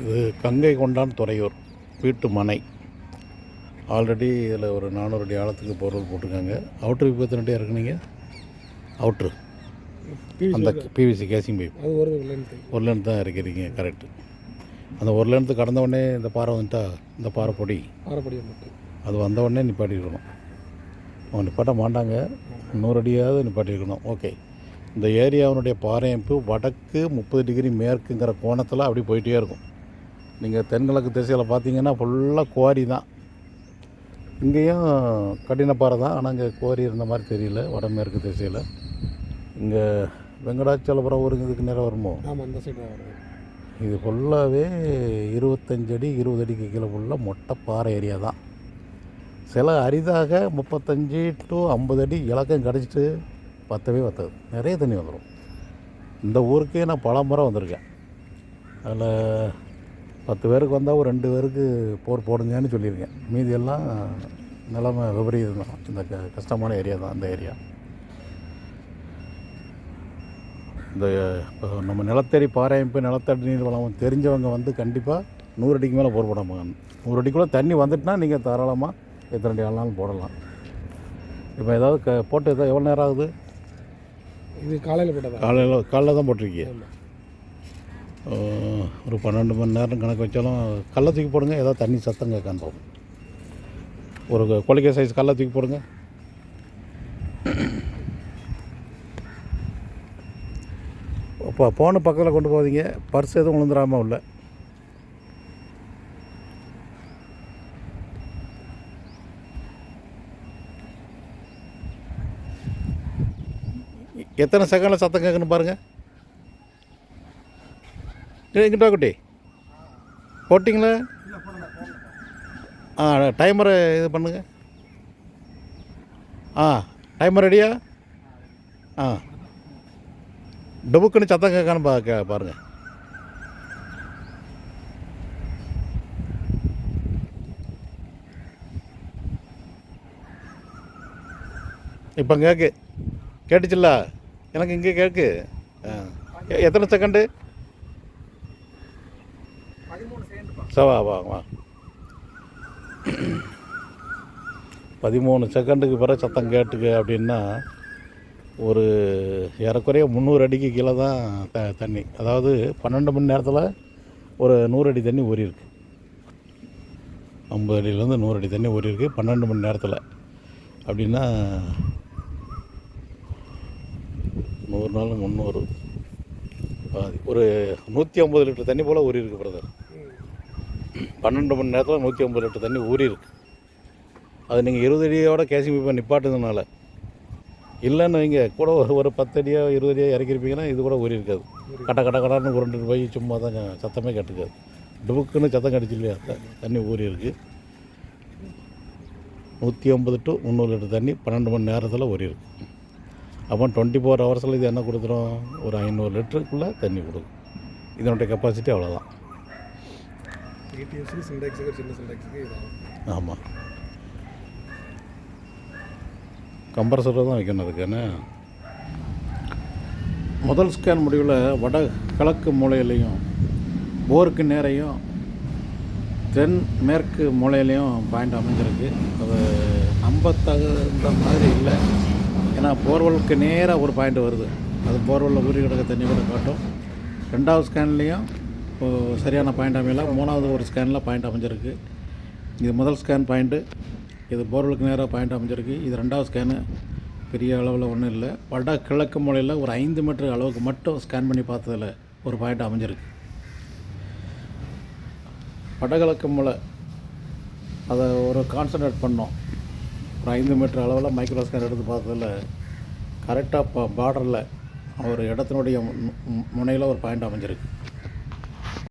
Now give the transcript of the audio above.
இது கங்கை கொண்டான் துறையூர் வீட்டு மனை. ஆல்ரெடி இதில் ஒரு 400 அடி ஆழத்துக்கு போர்வெல் போட்டிருக்காங்க. அவுட்ரு இப்போ எத்தனை அடியாக இருக்குனீங்க? அவுட்ரு அந்த பிவிசி கேசிங் பைப் அது ஒரு லென்த் தான் இருக்கிறீங்க. கரெக்டு. அந்த ஒரு லென்த்து கடந்த உடனே இந்த பாறை வந்துட்டா, இந்த பாறை பொடி அது வந்த உடனே நிப்பாட்டிருக்கணும். அவங்க நிப்பாட்ட மாட்டாங்க, 100 அடியாவது நிப்பாட்டிருக்கணும். ஓகே. இந்த ஏரியாவினுடைய பாறை அமைப்பு வடக்கு 30 டிகிரி மேற்குங்கிற கோணத்தில் அப்படி போயிட்டே இருக்கும். நீங்கள் தென்கிழக்கு திசையில் பார்த்தீங்கன்னா ஃபுல்லாக குவாரி தான். இங்கேயும் கடினப்பாறை தான், ஆனால் இங்கே குவாரி இருந்த மாதிரி தெரியல. வடமேற்கு திசையில் இங்கே வெங்கடாச்சலபுரம் ஊருக்கு இதுக்கு நேரம் வருமோ? அந்த சைடு இது ஃபுல்லாகவே 25 அடி 20 அடிக்கு கீழே ஃபுல்லாக மொட்டை பாறை ஏரியா தான். சில அரிதாக 35 to 50 அடி இலக்கம் கிடச்சிட்டு பத்தவே பத்தாது. நிறைய தண்ணி வந்துடும். இந்த ஊருக்கே நான் பல முறை வந்திருக்கேன். அதில் 10 பேருக்கு வந்தால் ஒரு 2 பேருக்கு போர் போடுங்கன்னு சொல்லியிருக்கேன். மீதி எல்லாம் நிலைமை விபரீதம் தான். இந்த கஷ்டமான ஏரியா தான் இந்த ஏரியா. இந்த நம்ம நிலத்தடி பாறை அமைப்பு நிலத்தடி நீர் வளம் தெரிஞ்சவங்க வந்து கண்டிப்பாக 100 அடிக்கு மேலே போர் போடாமல் 100 அடிக்குள்ளே தண்ணி வந்துட்டுனா நீங்கள் தாராளமாக எத்தனை அடி ஆனாலும் போடலாம். இப்போ ஏதாவது போட்டு எதாவது எவ்வளோ நேரம் ஆகுது? இது காலையில் போட்டதா? காலையில் தான் போட்டிருக்கீங்க. ஒரு 12 மணி நேரம் கணக்கு வச்சாலும் கல்லை தூக்கி போடுங்க. ஏதாவது தண்ணி சத்தம் கேட்கான்னு போகும். ஒரு கொலைக்கை சைஸ் கல்லை தூக்கி போடுங்க. இப்போ ஃபோனு பக்கத்தில் கொண்டு போவீங்க. பர்ஸ் எதுவும் விழுந்துடாமல் உள்ள. எத்தனை செகண்டில் சத்தம் கேட்கணும் பாருங்கள். எங்கிட்ட குட்டி போட்டிங்களா? டைமரை இது பண்ணுங்க. டைமர் ரெடியா? டபுக்குன்னு சத்தம் கேட்கான்னு பாருங்கள். இப்போ கேட்டுச்சுல்ல? எனக்கு இங்கே கேட்கு. எத்தனை செகண்டு? வா 13 செகண்டுக்கு பிறகு சத்தம் கேட்டுக்கு அப்படின்னா ஒரு ஏறக்குறைய 300 அடிக்கு கீழே தான் தண்ணி. அதாவது 12 மணி நேரத்தில் ஒரு 100 அடி தண்ணி ஊறியிருக்கு. 50 அடியிலேருந்து 100 அடி தண்ணி ஊறியிருக்கு 12 மணி நேரத்தில். அப்படின்னா 100 நாள் 300 ஒரு 150 லிட்டர் தண்ணி போல் ஊறியிருக்கு பிரதர். 12 மணி நேரத்தில் 150 லிட்டர் தண்ணி ஊறியிருக்கு. அது நீங்கள் 20 அடியோட கேசிங் பைப்பை நிப்பாட்டுறதுனால. இல்லைன்னு வைங்க கூட ஒரு 10 அடியோ 20 அடியோ இறக்கிருப்பீங்கன்னா இது கூட ஊறி இருக்காது. கட்டான்னு உருண்டுட்டு போய் சும்மா தான் சத்தமே கட்டுக்காது. டுபுக்குன்னு சத்தம் கடிச்சு இல்லையா? தண்ணி ஊறி இருக்குது. 150 to 300 லிட்டர் தண்ணி 12 மணி நேரத்தில் ஊறி இருக்கு. அப்போ 24 ஹவர்ஸில் இது என்ன கொடுத்துரும்? ஒரு 500 லிட்டருக்குள்ளே தண்ணி கொடுக்கும். இதனுடைய கெப்பாசிட்டி அவ்வளோதான். ஆமாம். கம்ப்ரஸரில் தான் வைக்கணும் அதுக்கான. முதல் ஸ்கேன் முடிவில் வட கிழக்கு மூலையிலையும் போருக்கு நேரையும் தென் மேற்கு மூலையிலையும் பாயிண்ட் அமைஞ்சிருக்கு. அது நம்ப தகுந்த மாதிரி இல்லை. ஏன்னா போர்வெலுக்கு நேராக ஒரு பாயிண்ட் வருது. அது போர்வெல்லில் ஊறி கிடக்க தண்ணி கூட காட்டும். 2வது ஸ்கேன்லேயும் சரியான பாயிண்ட் அமையல. 3வது ஒரு ஸ்கேனில் பாயிண்ட் அமைஞ்சிருக்கு. இது முதல் ஸ்கேன் பாயிண்ட்டு. இது போர்வெலுக்கு நேராக பாயிண்ட் அமைஞ்சிருக்கு. இது 2வது ஸ்கேனு. பெரிய அளவில் ஒன்றும் இல்லை. வட கிழக்கு மூலையில் ஒரு 5 மீட்டர் அளவுக்கு மட்டும் ஸ்கேன் பண்ணி பார்த்ததில் ஒரு பாயிண்ட் அமைஞ்சிருக்கு. வடகிழக்கு மூலை அதை ஒரு கான்சன்ட்ரேட் பண்ணோம். ஒரு 5 மீட்டர் அளவில் மைக்ரோ ஸ்கேன் எடுத்து பார்த்ததில் கரெக்டாக பார்டரில் ஒரு இடத்தினுடைய முனையில் ஒரு பாயிண்ட் அமைஞ்சிருக்கு.